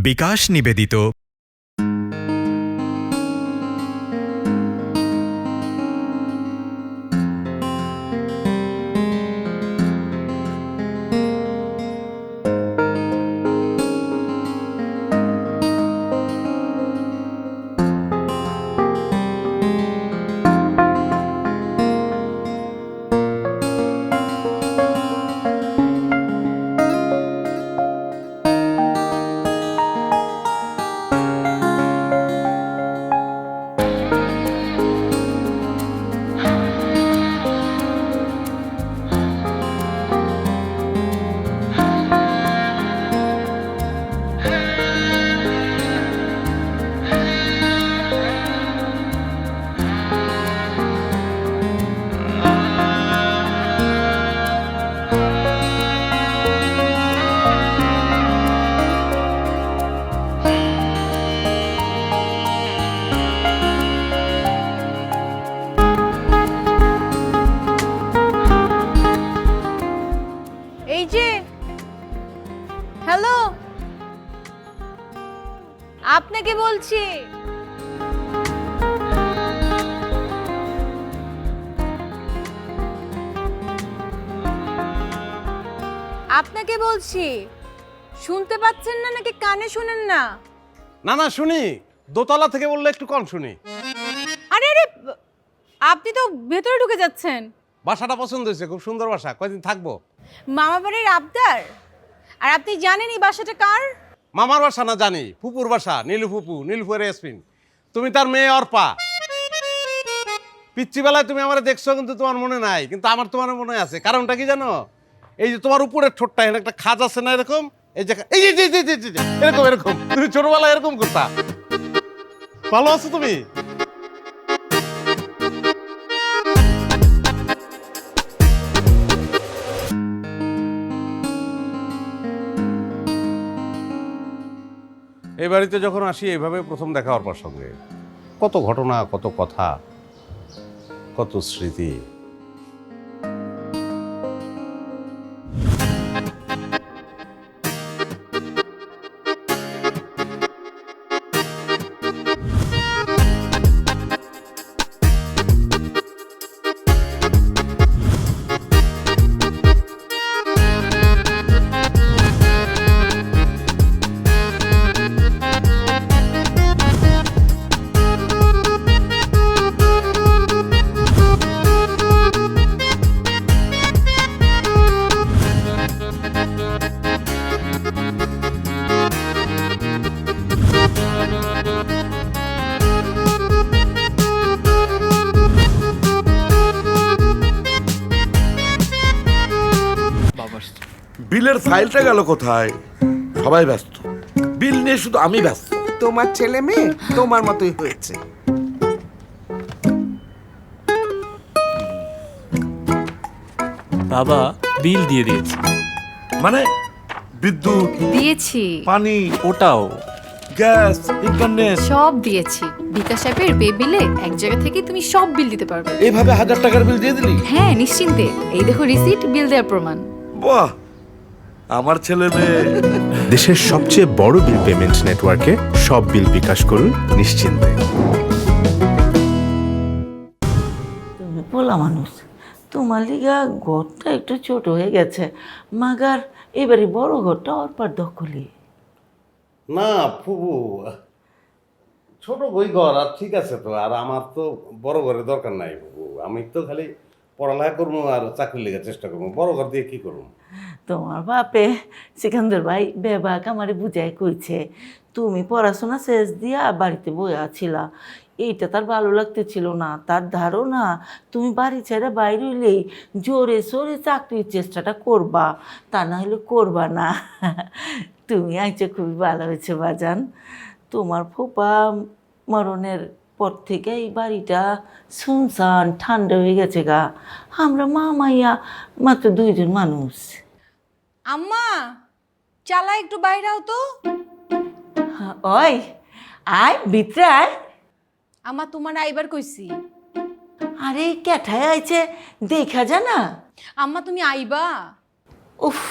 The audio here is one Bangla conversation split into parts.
বিকাশ নিবেদিত। এই যে হ্যালো, আপনাকে বলছি। আপনাকে বলছি, শুনতে পাচ্ছেন না নাকি কানে শুনেন না? না না শুনি, দোতলা থেকে বললে একটু কম শুনি। আরে আরে, আপনি তো ভেতরে ঢুকে যাচ্ছেন। বাসাটা পছন্দ হয়েছে, খুব সুন্দর বাসা। কয়দিন থাকবো? মামা বাড়ির আবদার, আর আপনি জানেন এই বাসাটা কার? মামার বাসা না জানি, ফুপুর বাসা, নীলু ফুপু, নীলুফুর এসপিন। তুমি তার মেয়ে অর্পা। পিচ্ছি বেলায় তুমি আমার দেখছো, কিন্তু তোমার মনে নাই, কিন্তু আমার তোমার মনে আছে। কারণটা কি জানো? এই যে তোমার উপরের ঠোঁটটা এখানে একটা খাজ আছে না, এরকম এই যে এই যে এরকম এরকম তুমি ছোটবেলায় এরকম করতা। ভালো আছো তুমি? এই বাড়িতে যখন আসি এইভাবে প্রথম দেখা অর্পার সঙ্গে, কত ঘটনা, কত কথা, কত স্মৃতি। বিলের ফাইলটা গেল কোথায়? সবাই ব্যস্ত, বিল নিয়ে শুধু আমি ব্যস্ত। তোমার ছেলে মেয়ে তোমার মতোই হয়েছে। বাবা বিল দিয়ে দিয়েছি। মানে বিদ্যুৎ, দিয়েছি, পানি, ওটাও, গ্যাস, ইন্টারনেট, সব দিয়েছি। বিকাশ অ্যাপের পে বিলে এক জায়গা থেকে তুমি সব বিল দিতে পারবে। এইভাবে 1000 টাকার বিল দিয়ে দিলি? হ্যাঁ, নিশ্চিন্তে। এই দেখো রিসিট, বিল দেওয়ার প্রমাণ। বাহ, আমার ছেলে মেয়ে। দেশের সবচেয়ে বড় বিল পেমেন্ট নেটওয়ার্কে সব বিল বিকাশ করুন নিশ্চিন্তে। তুমি পোলা মানুষ, তোমার লিগা ঘরটা একটু ছোট হয়ে গেছে। মাগার এবারে বড় ঘরটা অর্পার দখলে। না ফুপু, ছোট বই ঘর আর ঠিক আছে তো। আর আমার তো বড় ঘরের দরকার নাই ফুপু। আমি তো খালি পড়ালেখা করবো আর চাকরি লেগে চেষ্টা করবো। বড় ঘর দিয়ে কি করবো? তোমার বাপে সিকান্দর ভাই বেবাক আমারে বুঝাই কইছে, তুমি পড়াশোনা শেষ দিয়া বাড়িতে বইয়া ছিলা। এইটা তার ভালো লাগতেছিল না। তার ধারণা তুমি বাড়ি ছেড়ে বাইরে হইলেই জোরে সোরে চাকরির চেষ্টাটা করবা, তা না হলে করবা না। তুমি আইছে খুবই ভালো হয়েছে বাজান। তোমার ফুপা মরণের পর থেকে এই বাড়িটা শুনশান ঠান্ডা হয়ে গেছে গা। আমরা মা মাইয়া মাত্র 2 জন মানুষ। আম্মা, চালা একটু বাইরে হতো। ওই আয় ভিতরে আয়। আম্মা, তোমার আইবার কইছি। আরে ক্যাঠায় আইছে দেখা যা না। আম্মা, তুমি আইবা? উফ,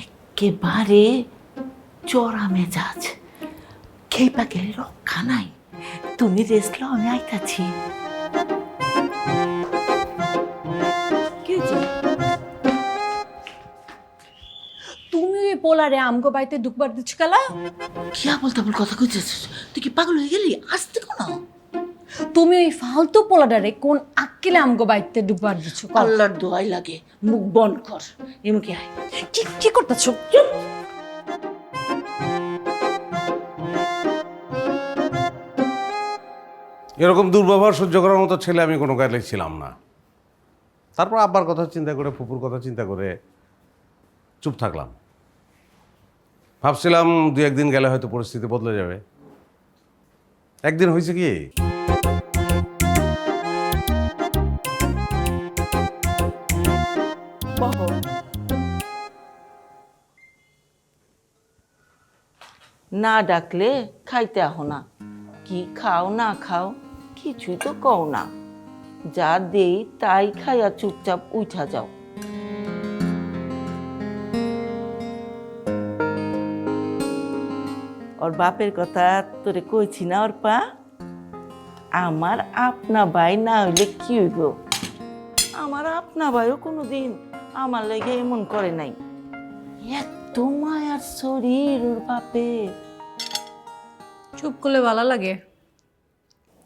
একেবারে চড়া মেজাজ খেপা গেলে রক্ষা নাই। তুমি রেস্ট লও, আমি আইতাছি। কি হয়েছে? তুমি ওই পোলারে আমগো বাড়িতে ঢুকবার দিচ্ছ কালা? কি আবল তাবল কথা কইতেছিস? তুই কি পাগল হয়ে গেলি? আসতে কোনো তুমি ওই ফালতু পোলাডারে কোন আক্কেলে আমগো বাড়িতে ঢুকবার দিচ্ছ? আল্লাহর দোয়াই লাগে, মুখ বন্ধ কর। এমকে আয়। কি করতেছ? এরকম দুর্ব্যবহার সহ্য করার মতো ছেলে আমি কোনো কালে ছিলাম না। তারপর আব্বার কথা চিন্তা করে, ফুপুর কথা চিন্তা করে চুপ থাকলাম। ভাবছিলাম 2-1 দিন গেলে হয়তো পরিস্থিতি বদলে যাবে। একদিন হয়েছে কি, না ডাকলে খাইতে আহ না। কি খাও না খাও কিছুই তো কও না। যা দেই তাই খাইয়া চুপচাপ উঠা যাও। ওর বাপের কথা তোরে কইছি না ওর পা? আমার আপনা ভাই না হইলে কি হইব? আমার আপনা ভাইও কোনোদিন আমার লেগে এমন করে নাই। এত মায়ার শরীর ওর বাপের। চুপ করলে ভালো লাগে।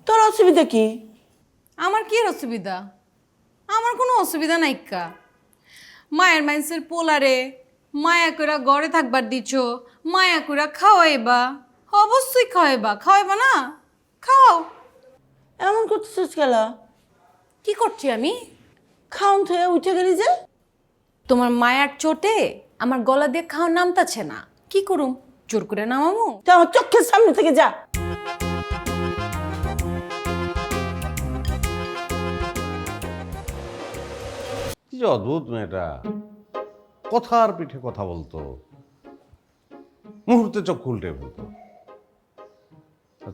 তোর অসুবিধা কি? আমার কি এর অসুবিধা? আমার কোনো অসুবিধা নাই কা। মায়ের মাইন্সের পোলারে মায়া কইরা ঘরে থাকবার দিছ, মায়া কইরা খাওয়াইবা। অবশ্যই খাওয়াইবা না? খাও। এমন করতেছিস গেলা? কি করছি আমি? খাউন থয়ে উঠে গেলি যে? তোমার মায়ার চোটে আমার গলা দিয়ে খাওয়া নামতাছে না। কি করুম? জোর করে নামামু? তুই আমার চোখের সামনে থেকে যা। কি যে অদ্ভুত মেয়েটা, কথার পিঠে কথা বলতো, মুহূর্তে চক্ষু উল্টে ফেলতো।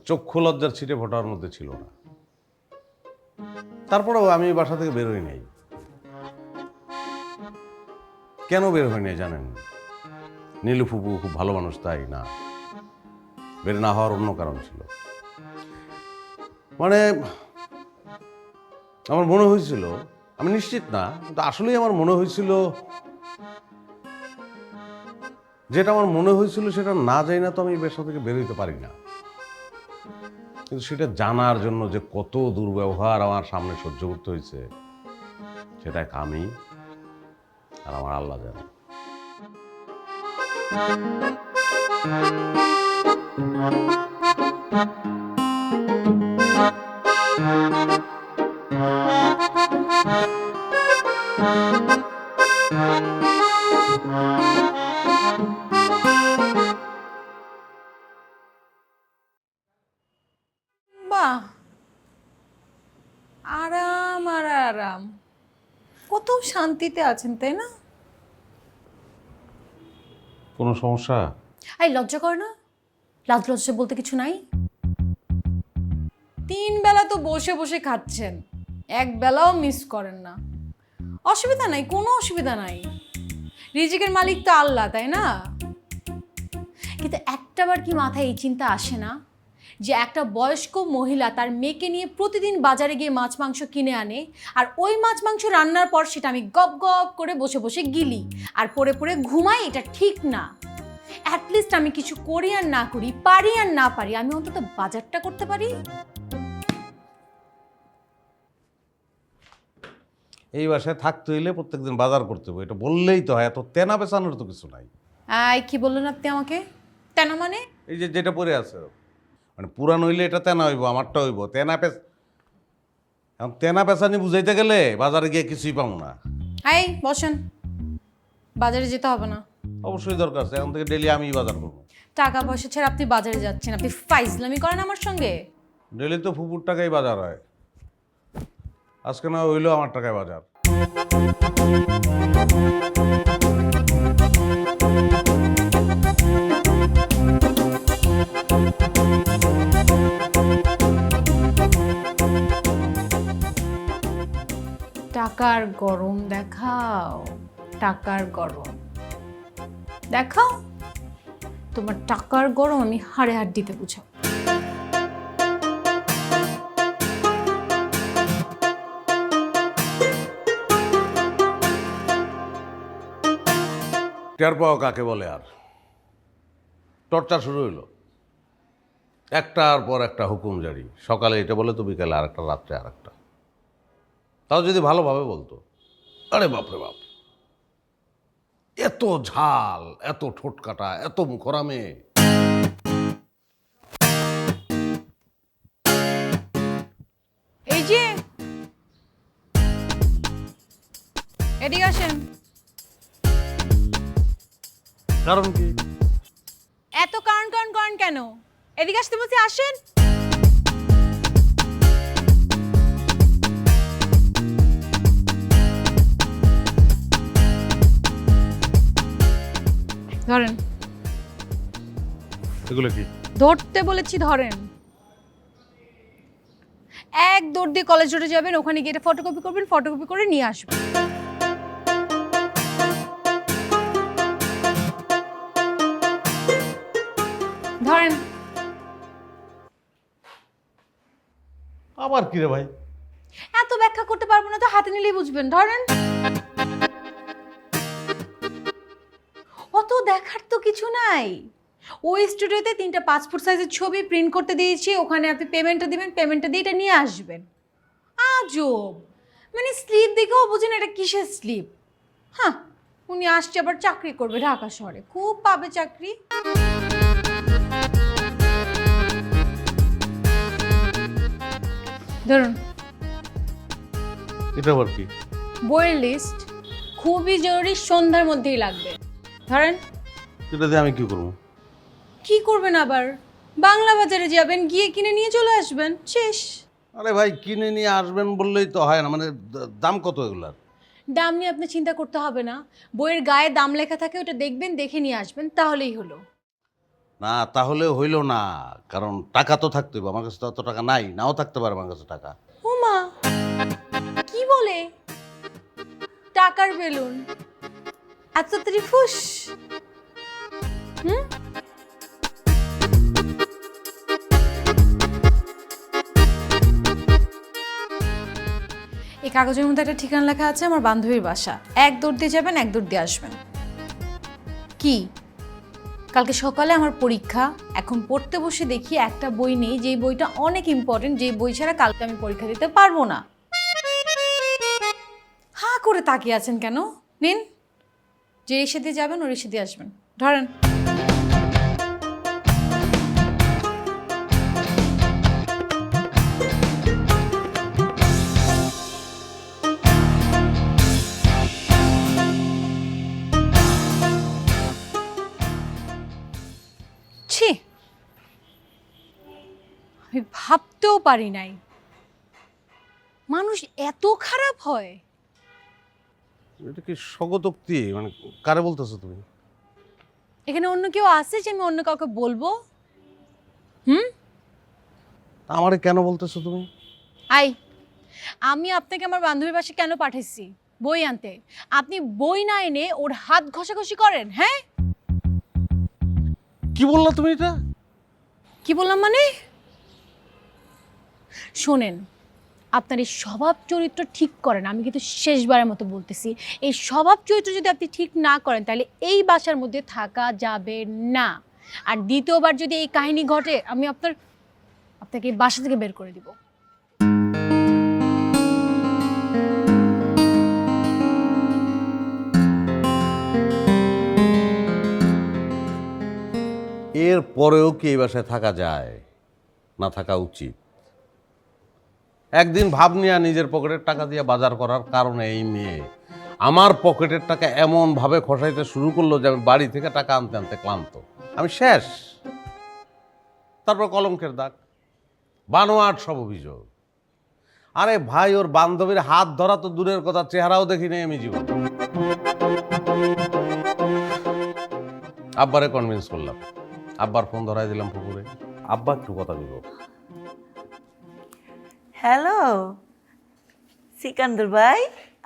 চক্ষু লজ্জার ছিটে ফোটার মধ্যে ছিল না। তারপরেও আমি বাসা থেকে বের হই নাই। কেন বের হই নাই জানেন? নীলু ফুপু খুব ভালো মানুষ তাই না, বের না হওয়ার অন্য কারণ ছিল। মানে আমার মনে হয়েছিল, আমি নিশ্চিত না, কিন্তু আসলেই আমার মনে হয়েছিল, যেটা আমার মনে হয়েছিল সেটা না যাই না তো আমি বাসা থেকে বের হইতে পারি না। কিন্তু সেটা জানার জন্য যে কত দুর্ব্যবহার আমার সামনে সহ্য করতে হয়েছে, সেটা আমি আর আমার আল্লাহ জানে। বাহ, আরাম আর আরাম। কত শান্তিতে আছেন, তাই না? কোনো সমস্যা? এই লজ্জা করে না? লাজ লজ্জা বলতে কিছু নাই। 3 বেলা তো বসে বসে খাচ্ছেন, 1 বেলাও মিস করেন না। অসুবিধা নাই, কোনো অসুবিধা নাই। রিজিকের মালিক তো আল্লাহ, তাই না? কিন্তু একটাবার কি মাথায় এই চিন্তা আসে না যে একটা বয়স্ক মহিলা তার মেয়েকে নিয়ে প্রতিদিন বাজারে গিয়ে মাছ মাংস কিনে আনে, আর ওই মাছ মাংস রান্নার পর সেটা আমি গপ গপ করে বসে বসে গিলি আর পড়ে পড়ে ঘুমাই? এটা ঠিক না। অ্যাটলিস্ট আমি কিছু করি আর না করি, পারি আর না পারি, আমি অন্তত বাজারটা করতে পারি। এই বাসায় থাকতে হইলে প্রত্যেকদিন বাজার করতে হবে, এটা বললেই তো হয়। এত তেনা পেছানোর তো কিছু নাই। কি বললেন আপনি আমাকে? তেনা মানে? এই যে যেটা পরে আছে, মানে পুরান হইলে এটা তেনা হইব, আমারটা হইব তেনা পেছ। এখন তেনা পেছানি বুঝাইতে গেলে বাজারে গিয়ে কিছুই পাবো না। এই বসেন, বাজারে যেতে হবে না। অবশ্যই দরকার আছে, এখন থেকে ডেলি আমিই বাজার করবো। টাকা পয়সা ছেড়ে আপনি বাজারে যাচ্ছেন, আপনি ফাইজলামি করেন আমার সঙ্গে। ডেলি তো ফুপুর টাকাই বাজার হয়, আজকে না হইলো আমার টাকায় বাজার। টাকার গরম দেখাও, টাকার গরম দেখাও। তোমার টাকার গরম আমি হাড়ে হাড় দিতে বুঝাও। টের পাওয়া কাকে বলে? আর টর্চার শুরু হইলো, একটার পর একটা হুকুম জারি, সকালে এটা বলে তো বিকালে আর একটা, রাত্রে আর একটা। তাও যদি ভালোভাবে বলতো, আরে বাপরে বাপ, এত ঝাল, এত ঠোঁটকাটা, এত মুখরামে। এই যে এদিকে আসেন। কারণ কি? এত কারণ কারণ কারণ কেন? এদিকে আসতে বলছি, আসেন। ধরেন। এগুলো কি? ধরতে বলেছি, ধরেন। এক দৌড় দিয়ে কলেজ রোডে যাবেন, ওখানে গিয়ে এটা ফটোকপি করবেন, ফটোকপি করে নিয়ে আসবেন। ধরেন। আবার কি রে ভাই? এত ব্যাখ্যা করতে পারবো না তো, হাতে নিলেই বুঝবেন। ধরেন। অত দেখার তো কিছু নাই। ওই স্টুডিওতে 3টা পাসপোর্ট সাইজের ছবি প্রিন্ট করতে দিয়েছি, ওখানে আপনি পেমেন্টটা দিবেন, পেমেন্টটা দিয়ে এটা নিয়ে আসবেন। আজব, মানে স্লিপ দেখেও বুঝেন এটা কিসের স্লিপ। হ্যাঁ, উনি আসছে আবার চাকরি করবে ঢাকা শহরে, খুব পাবে চাকরি। ধরুন। এটা আবার কি? বইয়ের লিস্ট, খুবই জরুরি, সন্ধ্যার মধ্যেই লাগবে। ধরেন। এটা দিয়ে আমি কি করবো? কি করবেন আবার? বাংলা বাজারে যাবেন, গিয়ে কিনে নিয়ে চলে আসবেন, শেষ। আরে ভাই, কিনে নিয়ে আসবেন বললেই তো হয় না, মানে দাম কত এগুলার? দাম নিয়ে আপনি চিন্তা করতে হবে না, বইয়ের গায়ে দাম লেখা থাকে, ওটা দেখবেন, দেখে নিয়ে আসবেন, তাহলেই হলো। না, তাহলে হইল না, কারণ টাকা তো থাকতে হবে। আমার কাছে তো অত টাকা নাই, নাও থাকতে পারে আমার কাছে টাকা। ওমা, কি বলে? টাকার বেলুন এত তাড়াতাড়ি ফুস? হুম, এই কাগজের মধ্যে একটা ঠিকানা লেখা আছে, আমার বান্ধবীর বাসা। এক দৌড় দিয়ে যাবেন, এক দৌড় দিয়ে আসবেন। কি? কালকে সকালে আমার পরীক্ষা, এখন পড়তে বসে দেখি একটা বই নেই, যেই বইটা অনেক ইম্পর্টেন্ট, যেই বই ছাড়া কালকে আমি পরীক্ষা দিতে পারবো না। হা করে তাকিয়ে আছেন কেন? নিন, যে রিক্সা দিয়ে যাবেন ওই রিক্সা দিয়ে আসবেন। ধরেন। ছি, আমি ভাবতেও পারি নাই মানুষ এত খারাপ হয়। এটা কি স্বগতোক্তি? মানে কারে বলতেছো তুমি? এখানে অন্য কেউ আছে যে আমি অন্য কাউকে বলবো? আমারে কেন বলতেছো তুমি? আই, আমি আপনাকে আমার বান্ধবীর বাসায় কেন পাঠাইছি? বই আনতে। আপনি বই না এনে ওর হাত ঘষাঘষি করেন। হ্যাঁ, কি বললা তুমি এটা? কি বললাম মানে? শোনেন, আপনার এই স্বভাব চরিত্র ঠিক করেন। আমি কিন্তু শেষবারের মতো বলতেছি, এই স্বভাব চরিত্র যদি আপনি ঠিক না করেন তাহলে এই বাসার মধ্যে থাকা যাবে না। আর দ্বিতীয়বার যদি এই কাহিনী ঘটে, আমি আপনাকে এই বাসা থেকে বের করে দিব। এর পরেও কি এই বাসায় থাকা যায়? না থাকা উচিত। একদিন ভাব নিয়ে নিজের পকেটের টাকা দিয়ে বাজার করার কারণে এই মেয়ে আমার পকেটের টাকা এমন ভাবে খসাইতে শুরু করলো যে আমি বাড়ি থেকে টাকা আনতে আনতে ক্লান্ত, আমি শেষ। তারপর কলঙ্কের দাগ, বানোয়াট সব অভিযোগ। আরে ভাই, ওর বান্ধবীর হাত ধরা তো দূরের কথা, চেহারাও দেখি নাই আমি জীবন। আব্বারে কনভিন্স করলাম, আব্বার ফোন ধরাই দিলাম পুকুরে। আব্বা একটু কথা দিব। হ্যালো সিকান্দর ভাই,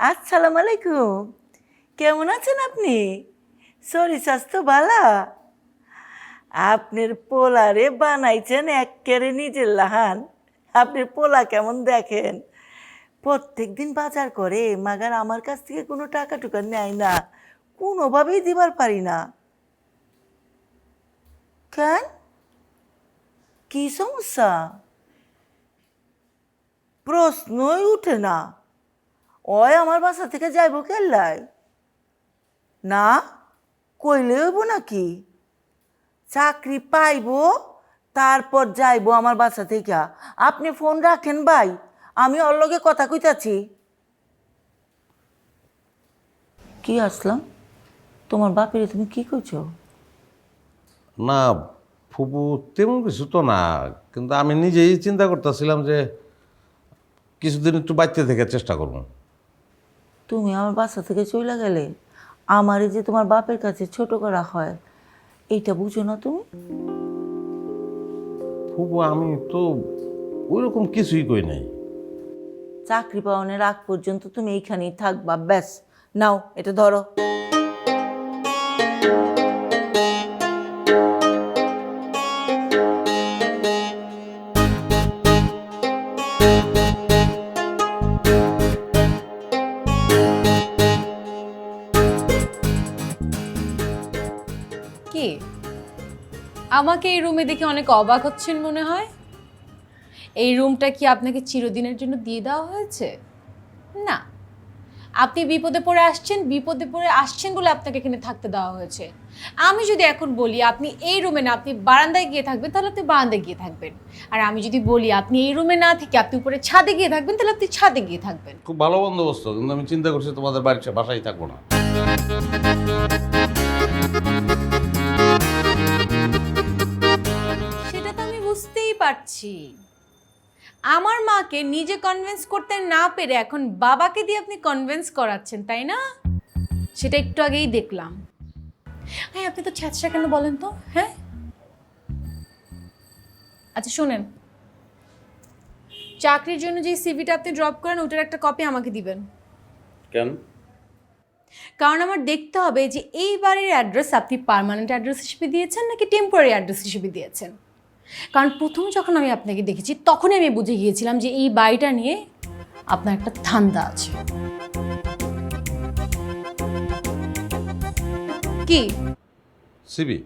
আসসালামু আলাইকুম। কেমন আছেন আপনি? শরীর স্বাস্থ্য ভালো? আপনার পোলারে বানাইছেন একেবারে নিজের লাহান। আপনার পোলা কেমন দেখেন, প্রত্যেক দিন বাজার করে, মাগার আমার কাছ থেকে কোনো টাকা টুকা নেয় না, কোনোভাবেই দিবার পারি না। কেন, কি সমস্যা? প্রশ্নই উঠে না। ওই আমার বাসা থেকে যাইব কেল্লাই? না কইলে হইব নাকি? চাকরি পাইব তারপর যাইব আমার বাসা থেকে। আপনি ফোন রাখেন ভাই, আমি ওর লগে কথা কইতাছি। কি আসলাম, তোমার বাপের তুমি কি কইছো? না ফুপু তেমন কিছু তো না, কিন্তু আমি নিজেই চিন্তা করতেছিলাম যে কিছুদিন একটু বাড়িতে থেকে চেষ্টা করবো। তুমি আমার বাসা থেকে চলে গেলে আমারই যে তোমার বাপের কাছে ছোট করা হয়, এইটা বুঝো না তুমি? ফুপু আমি তো ওইরকম কিছুই কই নাই। চাকরি পাওয়ানোর আগ পর্যন্ত তুমি এইখানেই থাকবা, ব্যাস। নাও এটা ধরো। কি আমাকে এই রুমে দেখে অনেক অবাক হচ্ছেন মনে হয়? এই রুমটা কি আপনাকে চিরদিনের জন্য দিয়ে দেওয়া হয়েছে? না, আপনি বিপদে পড়ে আসছেন বলে আপনাকে এখানে থাকতে দেওয়া হয়েছে। আমি যদি এখন বলি আপনি এই রুমে না, আপনি বারান্দায় গিয়ে থাকবেন, তাহলে আপনি বারান্দায় গিয়ে থাকবেন। আর আমি যদি বলি আপনি এই রুমে না থেকে আপনি উপরে ছাদে গিয়ে থাকবেন, তাহলে আপনি ছাদে গিয়ে থাকবেন। খুব ভালো বন্দোবস্ত, কিন্তু আমি চিন্তা করছি তোমাদের বাড়িতে বাসায় থাকবো না। সেটা তো আমি বুঝতেই পারছি। আমার মাকে নিজে কনভিন্স করতে না পেরে এখন বাবাকে দিয়ে আপনি কনভিন্স করাচ্ছেন, তাই না? সেটা একটু আগেই দেখলাম। হ্যাঁ, আপনি তো ছ্যাঁচড়া কেন বলেন তো? হ্যাঁ, আচ্ছা শোনেন, চাকরির জন্য যে সিভিটা আপনি ড্রপ করেন ওটার একটা কপি আমাকে দিবেন। কেন? কারণ আমার দেখতে হবে যে এই বাড়ির অ্যাড্রেস আপনি পার্মানেন্ট অ্যাড্রেস হিসেবে দিয়েছেন নাকি টেম্পোরারি অ্যাড্রেস হিসেবে দিয়েছেন। কারণ প্রথম যখন আমি আপনাকে দেখেছি তখনই আমি বুঝে গিয়েছিলাম যে এই বাড়িটা নিয়ে আপনার একটা ধান্দা আছে। কি সিবি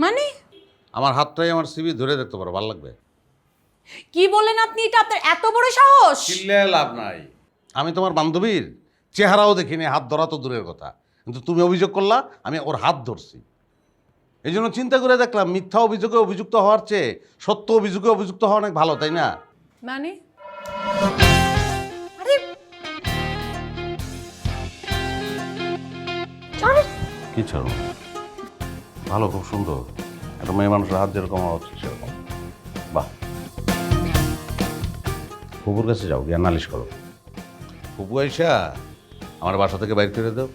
মানে? আমার হাতটাই আমার সিবি ধরে দেখতে পারো, ভালো লাগবে? কি বলেন আপনি? এটা আপনার এত বড় সাহস? চিল্লে লাভ নাই। আমি তোমার বান্ধবীর চেহারাও দেখিনি, হাত ধরা তো দূরের কথা, কিন্তু তুমি অভিযোগ করলা আমি ওর হাত ধরছি। এই জন্য চিন্তা করে দেখলাম মিথ্যা অভিযোগে অভিযুক্ত হওয়ার চেয়ে সত্য অভিযোগে অভিযুক্ত হওয়া অনেক ভালো, তাই না? মানে আরে কি ছাড়ো, ভালো, খুব সুন্দর। একটা মেয়ে মানুষের হাত যেরকম হওয়া হচ্ছে সেরকম। বাহ, ফুপুর কাছে যাও, গিয়ে নালিশ করো। ফুপু আইসা আমার বাসা থেকে বাইর করে দাও,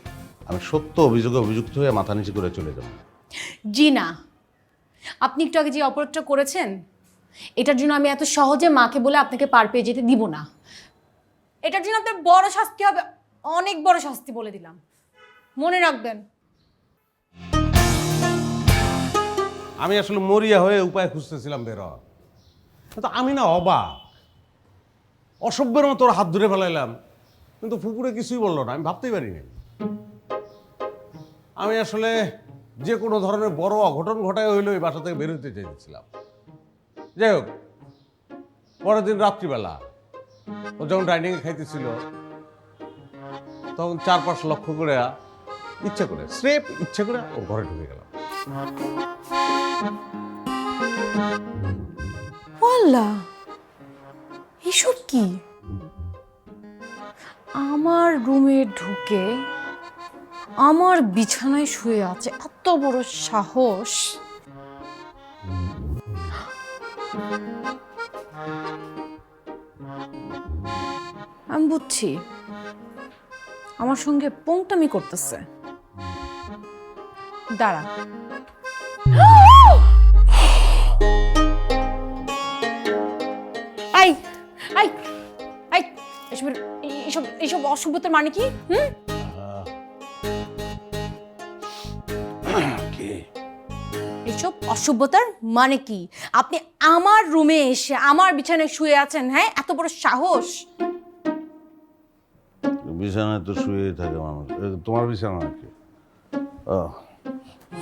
আমি সত্য অভিযোগে অভিযুক্ত হয়ে মাথা নিচে করে চলে যাবো। জি না, আপনি একটু আগে যে অপরাধটা করেছেন এটার জন্য আমি এত সহজে মাকে বলে আপনাকে পার পেয়ে যেতে দিব না। এটার জন্য আপনার বড় শাস্তি হবে, অনেক বড় শাস্তি বলে দিলাম, মনে রাখবেন। আমি আসলে মরিয়া হয়ে উপায় খুঁজতেছিলাম বের হওয়ার, কিন্তু আমি না অবাক, অসভ্যের মতো ওর হাত ধরে ফেলাইলাম, কিন্তু ফুপুরে কিছুই বললো না। আমি ভাবতেই পারিনি। আমি আসলে যে কোনো ধরনের বড় অঘটন ঘটায় হইলে ওই বাসা থেকে বের হইতে চাইছিলাম। যাই হোক, পরের দিন রাত্রিবেলা ও যখন ডাইনিংয়ে খাইতেছিল তখন 4-5 লক্ষ্য করে ইচ্ছে করে ওর ঘরে ঢুকে গেলাম। আল্লাহ, এসব কি? আমার রুমে ঢুকে আমার বিছানায় শুয়ে আছে, এত বড় সাহস! আমি বুঝছি আমার সঙ্গে পোংটামি করতেছে। দাঁড়া, আই আই আই এসব অসভ্যতার মানে কি? কে? এই এসব অসভ্যতার মানে কি? আপনি আমার রুমে এসে আমার বিছানায় শুয়ে আছেন, হ্যাঁ? এত বড় সাহস! বিছানায় তো শুয়েই থাকে মানুষ। তোমার বিছানা নাকি?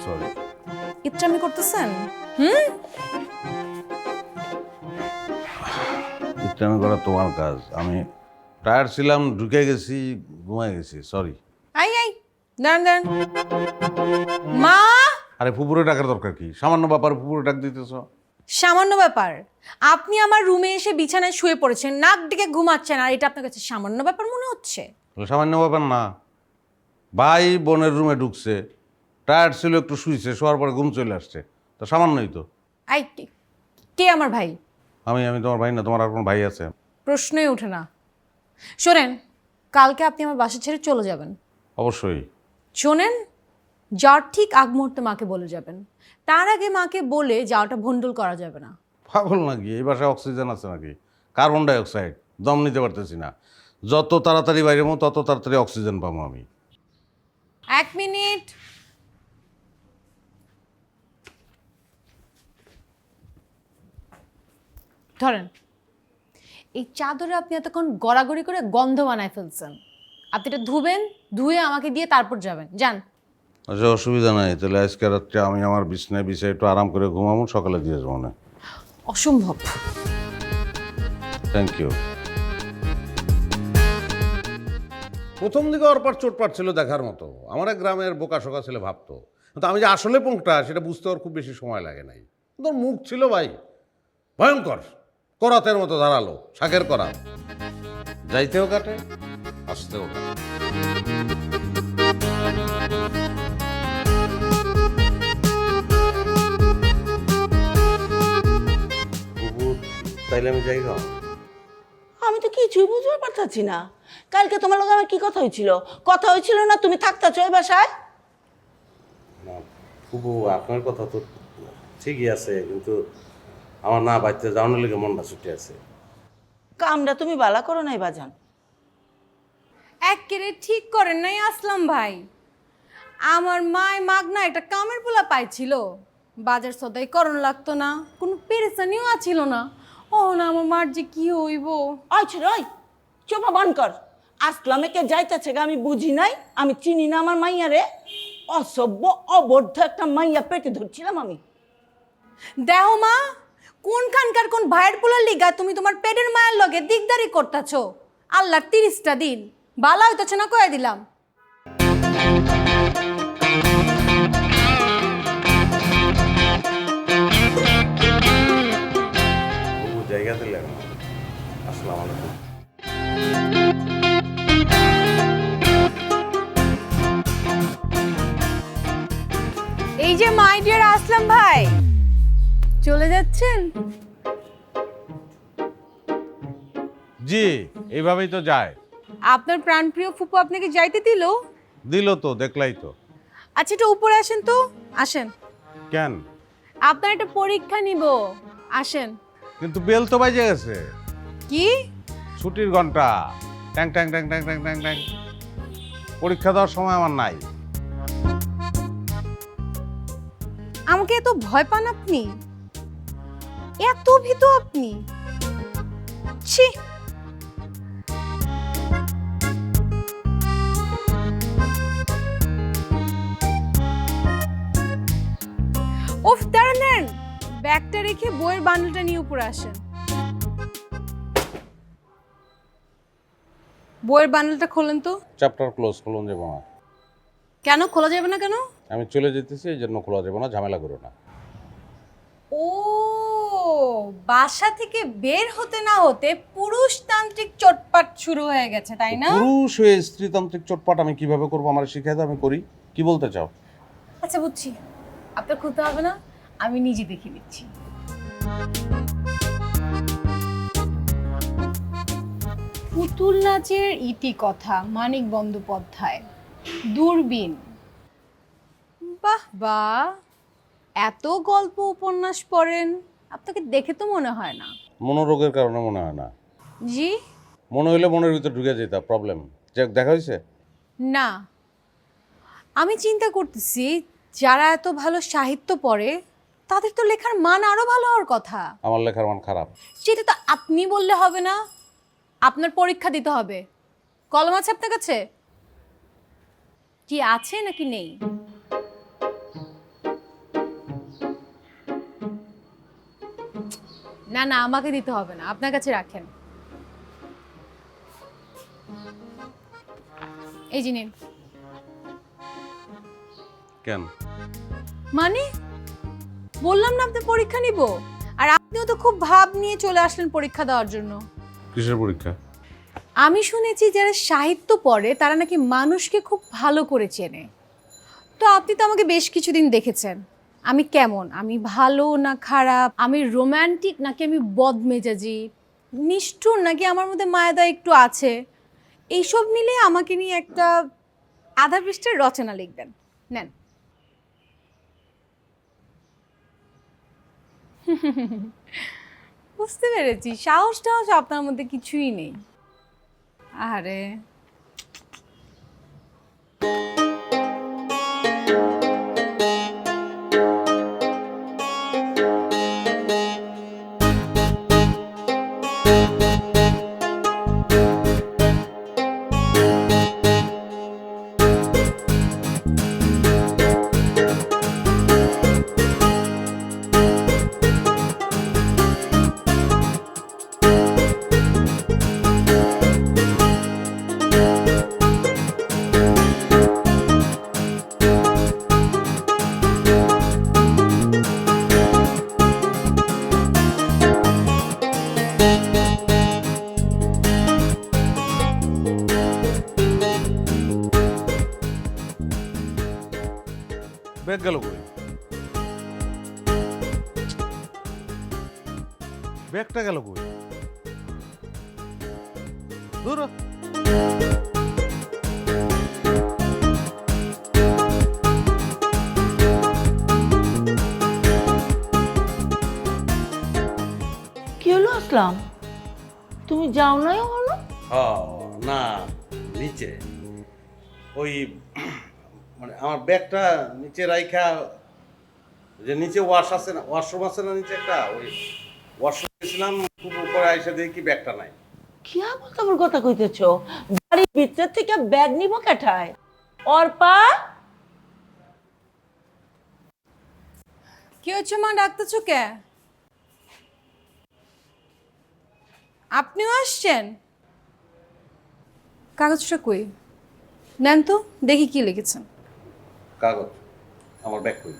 সরি। ইচ্ছামি করতেছেন? ইচ্ছামি করা তোমার কাজ। আমি টায়ার্ড ছিলাম, ঢুকে গেছি, ঘুমাই গেছি, সরি। আই আই, দাঁড়ান দাঁড়ান। মা! আরে ফুপুরে ডাকার দরকার কি? সামান্য ব্যাপার ফুপুরে ডাক দিতেছ? সামান্য ব্যাপার? আপনি আমার রুমে এসে বিছানায় শুয়ে পড়েছেন, নাক ডেকে ঘুমাচ্ছেন, আর এটা আপনার কাছে সামান্য ব্যাপার মনে হচ্ছে? সামান্য ব্যাপার না। ভাই বোনের রুমে ঢুকছে, টায়ার্ড ছিল, একটু শুইছে, শোয়ার পরে ঘুম চলে আসছে, তো সামান্যই তো। আই, কে আমার ভাই? আমি তোমার ভাই না? তোমার আর কোনো ভাই আছে? প্রশ্নই ওঠে না। শোনেন, কালকে আপনি আমার বাসা ছেড়ে চলে যাবেন। অবশ্যই। শোনেন, যাওয়ার ঠিক আগ মুহূর্তে মাকে বলে যাবেন। তার আগে মাকে বলে যাওয়াটা ভন্ডুল করা যাবে না। পাগল নাকি? এই বাসায় অক্সিজেন আছে নাকি? কার্বন ডাই অক্সাইড, দম নিতে পারতেছি না। যত তাড়াতাড়ি বাইরে যাবো তত তাড়াতাড়ি অক্সিজেন পাবো আমি। 1 মিনিট। ধরেন, এই চাদরে আপনি এতক্ষণ গড়াগড়ি করে গন্ধ বানায় ফেলছেন। আপনি এটা ধুবেন, ধুয়ে আমাকে দিয়ে তারপর যাবেন। যান। আচ্ছা, অসুবিধা নাই। তাহলে আজকে রাত্রে আমি আমার বিছনায় বিছায় একটু আরাম করে ঘুমাবো, সকালে দিয়ে যাবো না। অসম্ভব। Thank you. প্রথম দিকে ওর পর চোটপাট ছিল দেখার মতো, আমার এক গ্রামের বোকা শোকা ছেলে ভাবতো, কিন্তু আমি যে আসলে পোংটা সেটা বুঝতে ওর খুব বেশি সময় লাগে নাই। তোর মুখ ছিল ভাই ভয়ঙ্কর, করাতের মতো ধারালো, শাকের করা, যাইতেও কাটে আসতেও কাটে। তাইলে আমি যাই গা। আমি তো কিছুই বুঝতে পারতাছি না। কালকে তোমার লগে আমার কি কথা হয়েছিল? কথা হয়েছিল না তুমি থাকতাছো এই বাসায়? না ফুবু, আপনার কথা তো ঠিকই আছে, কিন্তু আমার না বাড়িতে যাওয়ানোর লেগে মনটা ছুটে আছে। কামটা তুমি বালা করো নাই বাজান। একেবারে ঠিক করেন নাই আসলাম ভাই। আমার মায় মাগনা একটা কামের পোলা পাইছিল, বাজার সদাই করণ লাগতো না, কোনো পেরেশানিও আছিল না। ও না, আমার মার যে কি হইব। আচ্ছা রই, চোপা বন কর। আসলামে কে যাইতেছে গা আমি বুঝি নাই? আমি চিনি না আমার মাইয়ারে? অসভ্য অবদ্ধ একটা মাইয়া পেটে ধরছিলাম আমি। দেহ মা, কোনখানকার কোন ভাইয়ের পোলার লিগা তুমি তোমার পেটের মায়ের লগে দিকদারি করতেছো? আল্লাহর 30টা দিন বালা হইতেছে না, কয়ে দিলাম। জায়গা দিলে আসসালামু আলাইকুম। এই যে মাই ডিয়ার আসলাম ভাই, চলে যাচ্ছেন? জি, এইভাবেই তো যায়। আপনার প্রাণপ্রিয় ফুপু আপনাকে যাইতে দিল? দিল তো, দেখলাই তো। আচ্ছা, একটু উপরে আসেন তো। আসেন, কেন? আপনার একটা পরীক্ষা নিব। আসেন। কিন্তু বেল তো বাজে গেছে। কি? ছুটির ঘন্টা ট্যাং ট্যাং ট্যাং ট্যাং ট্যাং ট্যাং ট্যাং। পরীক্ষা দেওয়ার সময় আমার নাই। আমাকে এত ভয় পান আপনি? এত ভীত আপনি? ছি! উফ, দাঁড়ান দাঁড়ান, ব্যাগটা রেখে বইয়ের বান্ডেলটা নিয়ে উপরে আসেন। বইয়ের বান্ডেলটা খোলেন তো। চ্যাপ্টার ক্লোজ, খোলন যাবো না। কেন খোলা যাবে না? কেন? আমি চলে যেতেছি, এই জন্য খোলা যাবো না, ঝামেলা করো না। ও, বাসা থেকে বের হতে না হতে পুরুষতান্ত্রিক চটপাট শুরু হয়ে গেছে, তাই না? পুরুষ হয়ে স্ত্রীতান্ত্রিক চটপাট আমি কিভাবে করবো? আমার শিখাই দাও, আমি করি। কি বলতে চাও? আচ্ছা, বুঝছি, আপনার খুলতে হবে না, আমি নিজে দেখে দিচ্ছি। পুতুল নাচের ইতি কথা, মানিক বন্দ্যোপাধ্যায়। দূরবীন। বাহ বাহ, এত গল্প উপন্যাস পড়েন, আপনাকে দেখে তো মনে হয় না। মনোরোগের কারণে মনে হয় না। জি? মনে হইলে মনের ভিতর ঢুকে যেত, প্রবলেম। দেখা হয়েছে? না, আমি চিন্তা করতেছি যারা এত ভালো সাহিত্য পড়ে তাদের তো লেখার মান আরো ভালো হওয়ার কথা। আমার লেখার মান খারাপ? সেটা তো আপনি বললে হবে না, আপনার পরীক্ষা দিতে হবে। কলম আছে আপনার কাছে? কি আছে নাকি নেই? না না, আমাকে দিতে হবে না, আপনার কাছে রাখেন। এই যে নিন। কেন? মানে বললাম না আপনি পরীক্ষা নিব, আর আপনিও তো খুব ভাব নিয়ে চলে আসলেন পরীক্ষা দেওয়ার জন্য। কিসের পরীক্ষা? আমি শুনেছি যারা সাহিত্য পড়ে তারা নাকি মানুষকে খুব ভালো করে চেনে। তো আপনি তো আমাকে বেশ কিছুদিন দেখেছেন, আমি কেমন, আমি ভালো না খারাপ, আমি রোমান্টিক নাকি আমি বদমেজাজি, নিষ্ঠুর নাকি আমার মধ্যে মায়াদা একটু আছে, এইসব মিলে আমাকে নিয়ে একটা আধা পৃষ্ঠার রচনা লিখবেন। নেন। বুঝতে পেরেছি, সাহস টাহস আপনার মধ্যে কিছুই নেই। আরে ব্যাগ গেল কই? ব্যাগটা গেল কই? দূর হ। কি হলো আসলাম, তুমি যাও নাই হলো? না, নিচে ওই মানে আমার ব্যাগটা নিচে রাইখা, যে নিচে ওয়াশ আছে না, ওয়াশরুম আছে না নিচে একটা, ওই ওয়াশরুম গেছিলাম, খুব উপরে আইসা দেখি ব্যাগটা নাই। কি আবার তোমার কথা কইতেছ? বাড়ির ভিতর থেকে ব্যাগ নিব কাঠায়? অর্পা, কি হচ্ছে মা, ডাকতেছো কে? আপনিও আসছেন? কাগজটা কই, নেন তো দেখি কি লিখেছেন। কাগজ? আমার ব্যাগ কই?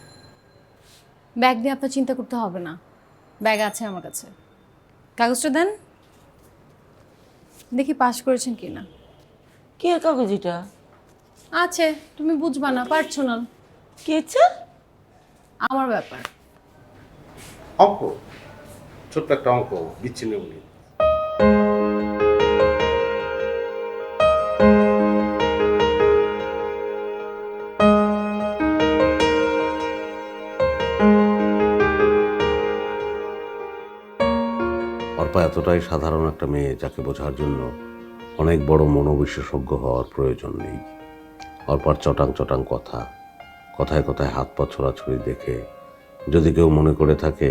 ব্যাগ নিয়ে আপনার চিন্তা করতে হবে না, ব্যাগ আছে আমার কাছে। কাগজটা দেন দেখি পাস করেছেন কি না। কে কাগজ এটা? আছে, তুমি বুঝবা না, পার্সোনাল, কি হচ্ছে? আমার ব্যাপার। অঙ্ক, ছোট্ট একটা অঙ্ক, বিচ্ছিন্ন বলি। অর্পা এতটাই সাধারণ একটা মেয়ে যাকে বোঝার জন্য অনেক বড় মনোবিশেষজ্ঞ হওয়ার প্রয়োজন নেই। অর্পার চটাং চটাং কথা, কথায় কথায় হাত পা ছোড়াছুড়ি দেখে যদি কেউ মনে করে থাকে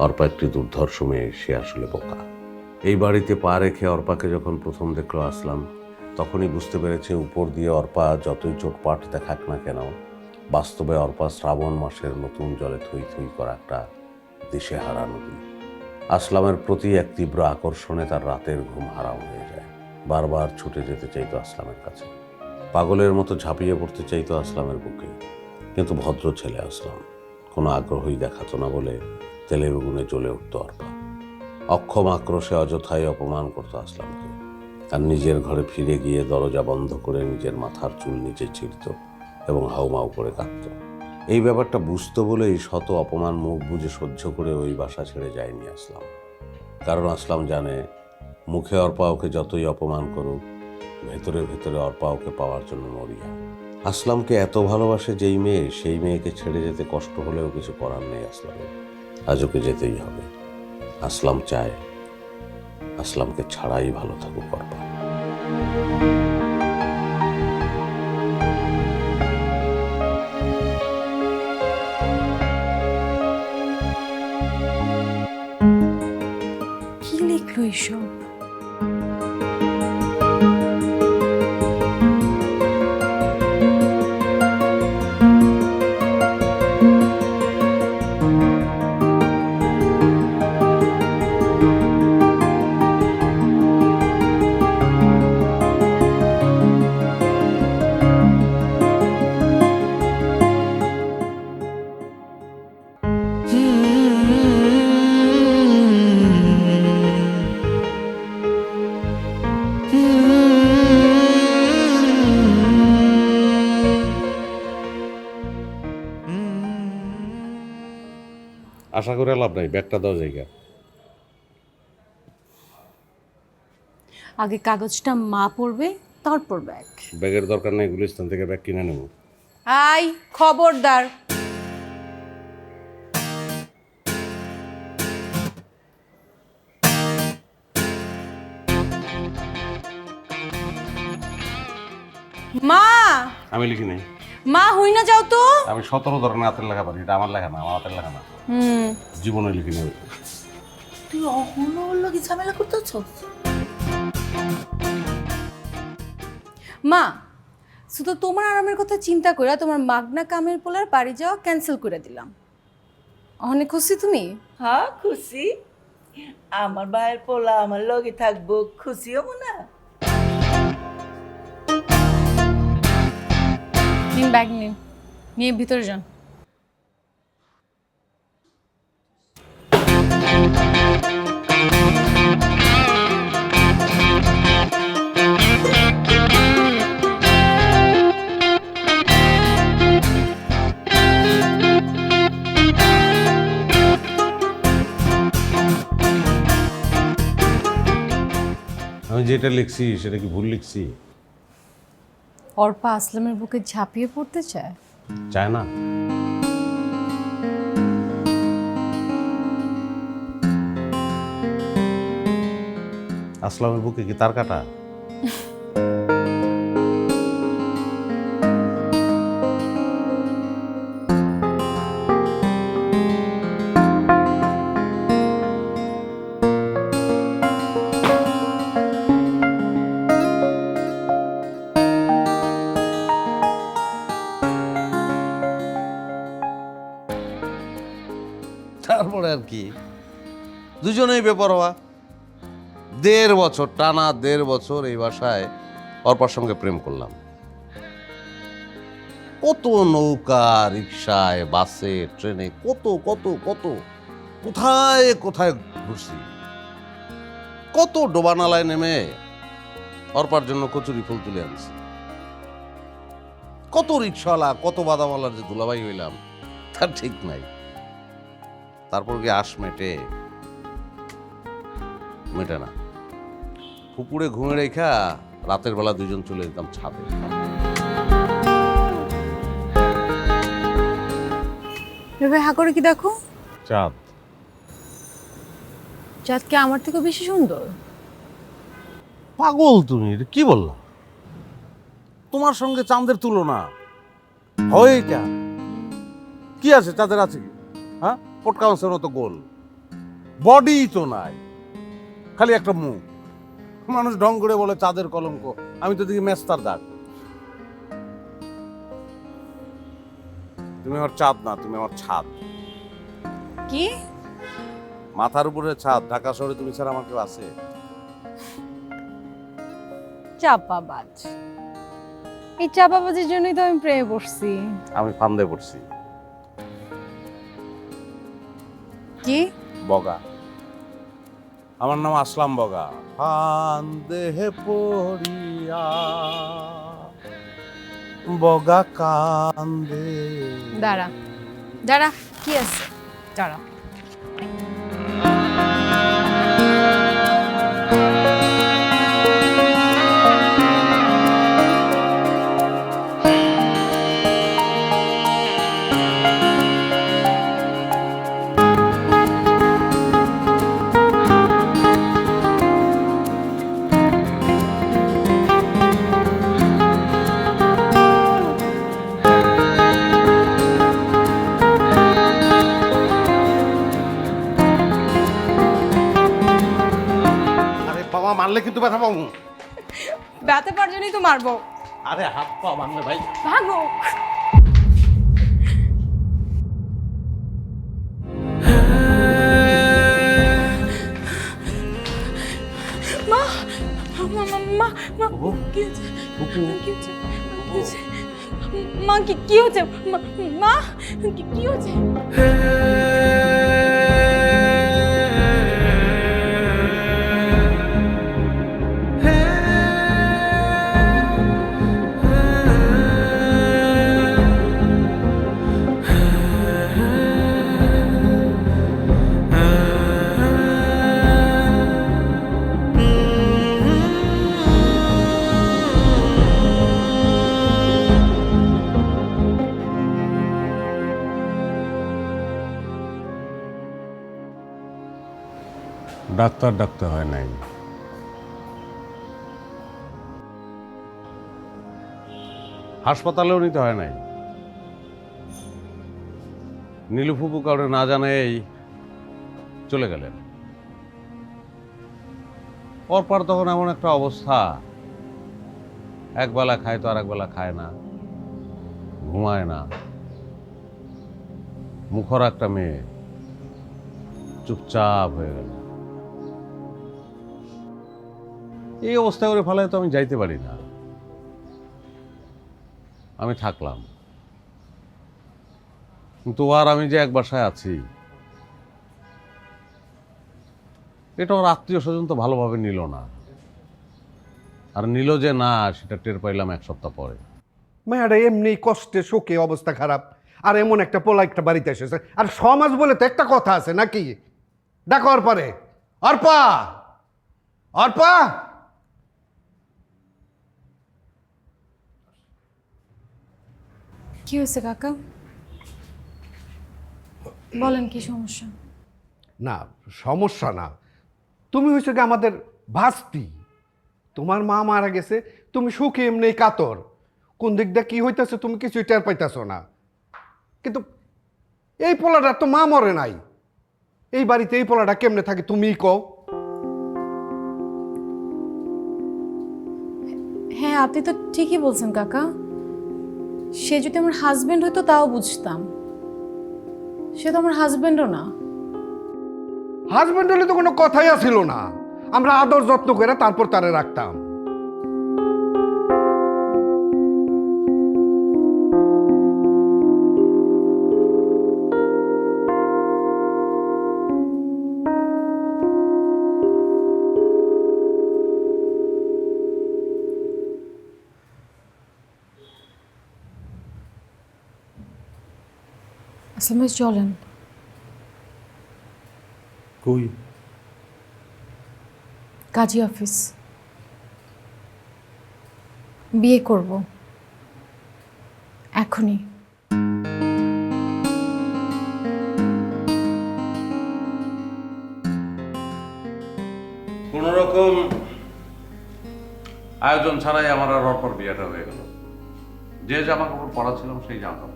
অর্পা একটি দুর্ধর্ষ মেয়ে, সে আসলে বোকা। এই বাড়িতে পা রেখে অর্পাকে যখন প্রথম দেখলো আসলাম, তখনই বুঝতে পেরেছে উপর দিয়ে অর্পা যতই চোটপাট দেখাক না কেন, বাস্তবে অর্পা শ্রাবণ মাসের নতুন জলে থই থই করা একটা দিশেহারা নদী। আসলামের প্রতি এক তীব্র আকর্ষণে তার রাতের ঘুম হারাম হয়ে যায়। বারবার ছুটে যেতে চাইতো আসলামের কাছে, পাগলের মতো ঝাঁপিয়ে পড়তে চাইতো আসলামের বুকে। কিন্তু ভদ্র ছেলে আসলাম, কোনো আগ্রহই দেখাতো না বলে তেলে বেগুনে জ্বলে উঠত অর্পা। অক্ষম আক্রোশে অযথাই অপমান করতো আসলামকে, আর নিজের ঘরে ফিরে গিয়ে দরজা বন্ধ করে নিজের মাথার চুল নিচে ছিঁড়ত এবং হাউমাউ করে কাঁদত। এই ব্যাপারটা বুঝতো বলেই শত অপমান মুখ বুজে সহ্য করে ওই বাসা ছেড়ে যায়নি আসলাম। কারণ আসলাম জানে, মুখে অর্পা ওকে যতই অপমান করুক, ভেতরে ভেতরে অর্পা ওকে পাওয়ার জন্য মরিয়া। আসলামকে এত ভালোবাসে যেই মেয়ে, সেই মেয়েকে ছেড়ে যেতে কষ্ট হলেও কিছু করার নেই আসলামের। আজ ওকে যেতেই হবে। আসলাম চায় আসলামকে ছাড়াই ভালো থাকুক অর্পা। আশা করে লাভ নাই, ব্যাগটা দাও জায়গা। আগে কাগজটা মা পড়বে, তারপর ব্যাগ। ব্যাগের দরকার নেই, গুলিস্তান থেকে ব্যাগ কিনে নেব। আই খবরদার। মা, আমি লিখি নাই। মা হই না যাও তো। আমি 17 ধরনের হাতের লেখা পারি, এটা আমার লেখা না, আমার হাতের লেখা না। জীবনে লিখি নাই। তুই অহনো হলো কি ঝামেলা করতেছ? মা, শুধু তোমার আরামের কথা চিন্তা করে তোমার মাগনা কামের পোলার বাড়ি যাওয়া ক্যান্সেল করে দিলাম। অনেক খুশি তুমি? হ্যাঁ খুশি। আমার ভাইয়ের পোলা আমার লগে থাকবো, খুশি হবো না? নিন ব্যাগ নিন, নিয়ে ভিতরে যান। আমি যেটা লিখছি সেটা কি ভুল লিখছি? অর্পা আসলামের বুকে ঝাঁপিয়ে পড়তে চায়? চায় না? আসলামের বুকে কি তার কাটা? তারপরে আর কি, দুজনেই বেপরোয়া। 1.5 বছর টানা, 1.5 বছর এই বাসায় অর্পার সঙ্গে প্রেম করলাম। কত নৌকা, রিক্সায়, বাসে, ট্রেনে, কত কত কত কোথায় কোথায় ঘুরছি। কত ডোবানালায় নেমে অর্পার জন্য কচুরি ফুল তুলে আনছি। কত রিক্সাওয়ালা, কত বাদামওয়ালার যে দুলাভাই হইলাম তার ঠিক নাই। তারপর কি আশ মেটে? মেটে না। পুকুরে ঘুমে রেখা রাতের বেলা দুজন চলে যেতাম ছাদে। এভাবে হা করে কি দেখো? চাঁদ। চাঁদকে আমার থেকে বেশি সুন্দর? পাগল তুমি, এটা কি বললা? তোমার সঙ্গে চাঁদের তুলনা হয়? এটা কি আছে চাঁদের? আছে কি? হ্যাঁ, পটকা মাছের মতো গোল, বডি তো নাই, খালি একটা মুখ। মানুষ ঢং করে বলে চাঁদের কলঙ্ক, আমি তো দেখি মেস্তার দাগ। তুমি আমার চাঁদ না, তুমি আমার ছাদ। কি? মাথার উপরে ছাদ। ঢাকা শহরে তুমি ছাড়া আমার কেউ আছে? চাপাবাজ। এই চাপাবাজির জন্যই তো আমি প্রেমে পড়ছি। আমি ফান্দে পড়ছি। কি? বগা। আমার নাম আসলাম বগা। ফান্দে পড়িয়া বগা কান্দে। দাঁড়া দাঁড়া, কি আছে? দাঁড়া। আরে বাবা, মারলে কিন্তু ব্যথা পাবো। ব্যথা পাওয়ার জন্যই তো মারবো। আরে হাত পা ভাঙলে ভাই। ভাগো। মা, মা, মা, মা, মা, কি হচ্ছে? কি হচ্ছে? কি হচ্ছে? মা, কি হচ্ছে? মা, কি হচ্ছে? ডাক্তার ডাকতে হয় নাই। হাসপাতালেও নিতে হয় নাই। নীলুফুপু কাউরে না জানেই চলে গেলেন। পরপর তখন এমন একটা অবস্থা, একবেলা খায় তো আর একবেলা খায় না, ঘুমায় না। মুখর একটা মেয়ে চুপচাপ হয়ে গেল। এই অবস্থা করে ফেলায় তো আমি যাইতে পারি না। আমি থাকলাম, কিন্তু আর আমি যে এক বাসায় আছি এটা ওর আত্মীয় স্বজন তো ভালোভাবে নিল না। আর নিল যে না, সেটা টের পাইলাম এক সপ্তাহ পরে। মেয়েরা এমনি কষ্টে শোকে অবস্থা খারাপ, আর এমন একটা পোলা একটা বাড়িতে এসেছে। আর সমাজ বলে তো একটা কথা আছে নাকি? দেখো ওর পরে, অর্পা, অর্পা। কি হয়েছে কাকা? বলেন কি সমস্যা? না সমস্যা না, তুমি হয়েছে কি আমাদের ভাস্তি। তোমার মা মারা গেছে, তুমি সুখে এমনি কাতর। কোন দিক দিয়ে কি হইতেছে তুমি কিছুই টের পাইতেছো না। কিন্তু এই পোলাটা তো মা মরে নাই, এই বাড়িতে এই পোলাটা কেমনে থাকে তুমিই কও। হ্যাঁ, আপনি তো ঠিকই বলছেন কাকা। সে যদি আমার হাজবেন্ড হতো তাও বুঝতাম, সে তো আমার হাজবেন্ডও না। হাজবেন্ড হলে তো কোনো কথাই আসিল না, আমরা আদর যত্ন করে তারপর তারে রাখতাম। আসলে চলেন। কই? কাজী অফিস। বিয়ে করব এখনই। কোন রকম আয়োজন ছাড়াই আমার আর অর্পর বিয়েটা হয়ে গেল। যে জামা কাপড় পরা ছিলাম সেই জামা কাপড়,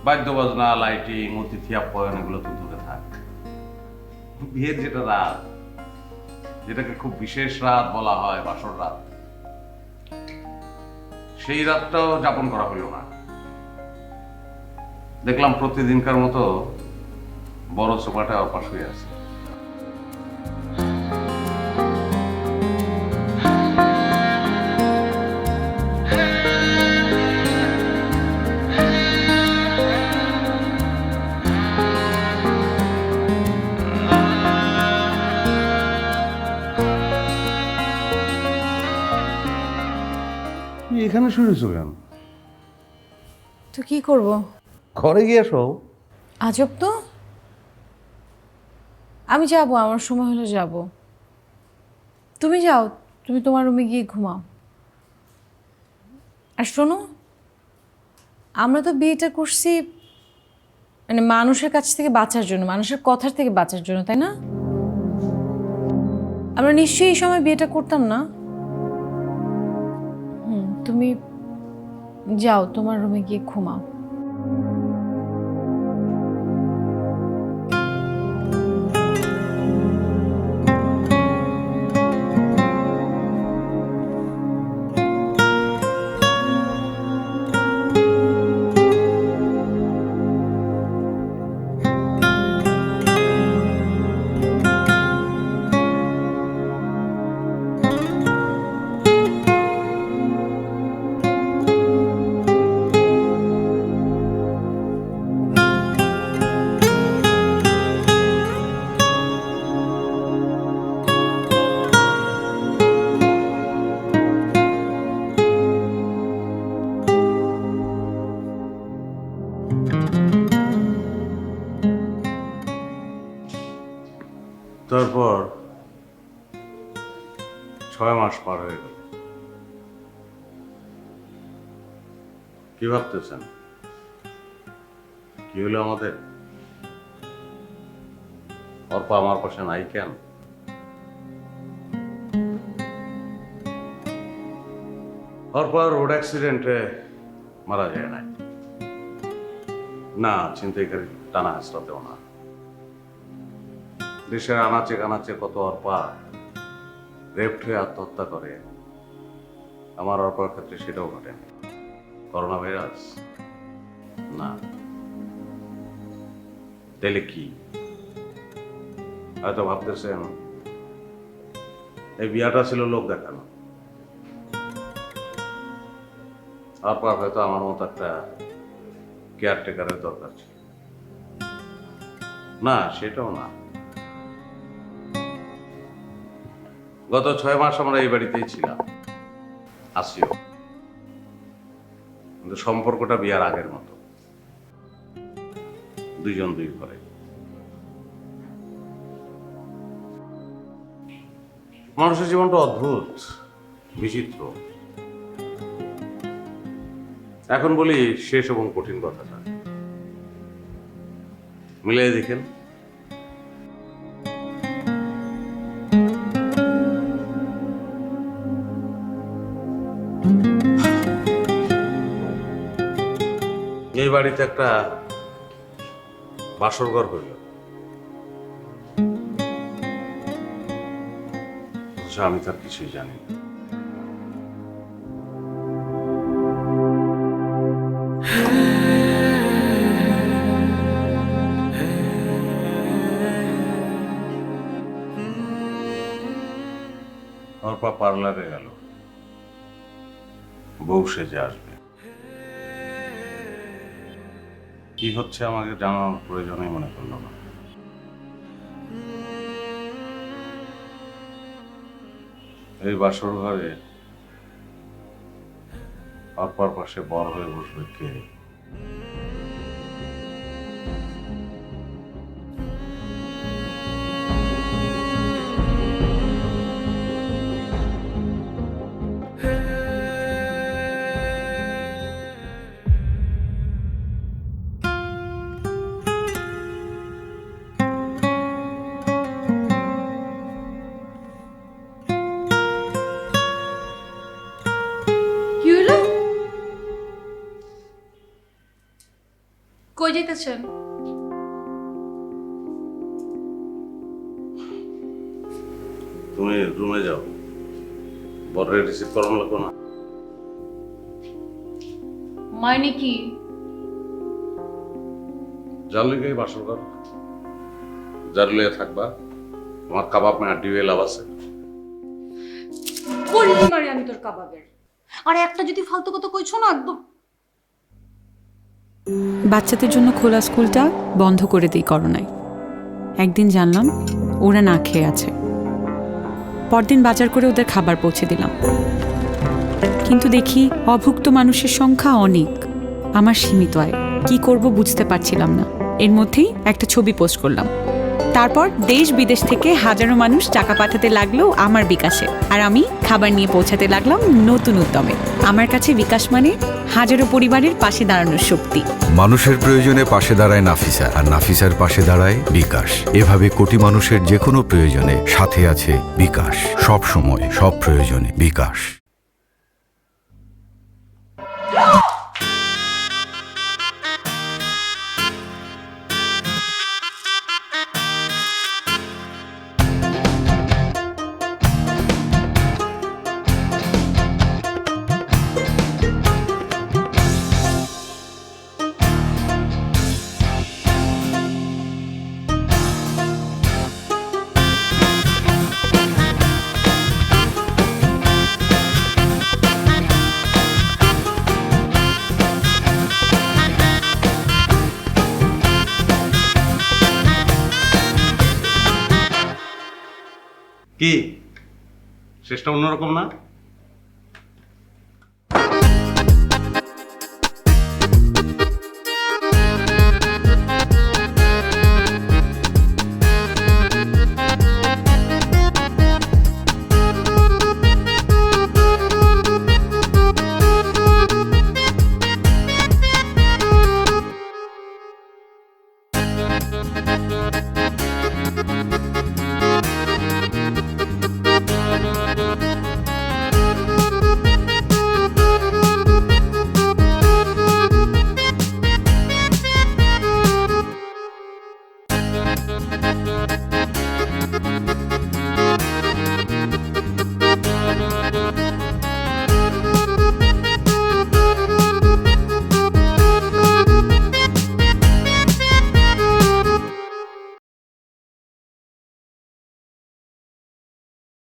বাদ্য বাজনা, লাইটিং, অতিথি আপ্যায়ন এগুলো তো দূরে থাক। বিয়ের যেটা রাত, যেটাকে খুব বিশেষ রাত বলা হয়, বাসর রাত, সেই রাতটাও যাপন করা হইল না। দেখলাম প্রতিদিনকার মতো বড় সোফাটা অপাস হয়ে আছে। এখানে শুনেছো কেন? তো কি করব? ঘরে গিয়ে শো। আজব তো। আমি যাব, আমার সময় হলে যাব। তুমি যাও, তুমি তোমার রুমে গিয়ে ঘুমাও। আর শোনো, আমরা তো বিয়েটা করছি মানে মানুষের কাছ থেকে বাঁচার জন্য, মানুষের কথার থেকে বাঁচার জন্য, তাই না? আমরা নিশ্চয়ই এই সময় বিয়েটা করতাম না। তুমি যাও, তোমার রুমে গিয়ে ঘুমাও। তারপর 6 মাস পার হয়ে গেল। কি ভাবতেছেন? কি হলো আমাদের? অর্পা আমার পাশে নাই কেন? অর্পা রোড অ্যাক্সিডেন্টে মারা যায় নাই, না ছিনতাইকারী টানা হাসরাতেও না। দেশের আনাচে কানাচে কত অর্পা রেপ্ট হয়ে আত্মহত্যা করে, আমার অর্পার ক্ষেত্রে সেটাও ঘটেনি। করোনা ভাইরাস না, তাহলে কি? হয়তো ভাবতেছেন এই বিয়াটা ছিল লোক দেখানো, অর্পার হয়তো আমার মতো একটা কেয়ারটেকারের দরকার ছিল। না, সেটাও না। গত 6 মাস আমরা এই বাড়িতেই ছিলাম, আসিও, কিন্তু সম্পর্কটা বিয়ার আগের মতো, দুইজন দুই ঘরে। মানুষের জীবনটা অদ্ভুত, বিচিত্র। এখন বলি শেষ এবং কঠিন কথাটা, মিলিয়ে দেখেন। এই বাড়িতে একটা বাসরঘর হইল, আমি তার কিছুই জানি না। অর্পা পার্লারে গেল, বউ সেজে আসবে। কি হচ্ছে আমাকে জানানোর প্রয়োজনই মনে করলো না। এই বাসর ঘরে অর্পার পাশে বর হয়ে বসবে কে? কই যেতেছেন? তুমি রুমে যাও, বরের রিসিভ করানো লাগবে না। মানে কি? জানলে বাসর ঘর জারলিয়ে থাকবা, তোমার কাবাব মে আড্ডি হয়ে লাভ আছে। বললি মারি আমি তোর কাবাবের। আর একটা যদি ফালতু কথা কইছো না একদম। বাচ্চাদের জন্য খোলা স্কুলটা বন্ধ করে দিই করোনায়। একদিন জানলাম ওরা না খেয়ে আছে, পরদিন বাজার করে ওদের খাবার পৌঁছে দিলাম, কিন্তু দেখি অভুক্ত মানুষের সংখ্যা অনেক, আমার সীমিত আয়, কি করব বুঝতে পারছিলাম না। এর মধ্যেই একটা ছবি পোস্ট করলাম, তারপর দেশ বিদেশ থেকে হাজারো মানুষ টাকা পাঠাতে লাগলো আমার বিকাশে, আর আমি খাবার নিয়ে পৌঁছাতে লাগলাম নতুন উদ্যমে। আমার কাছে বিকাশ মানে হাজারো পরিবারের পাশে দাঁড়ানোর শক্তি। মানুষের প্রয়োজনে পাশে দাঁড়ায় নাফিসা, আর নাফিসার পাশে দাঁড়ায় বিকাশ। এভাবে কোটি মানুষের যে কোনো প্রয়োজনে সাথে আছে বিকাশ, সব সময় সব প্রয়োজনে বিকাশ। কি শেষটা অন্যরকম না?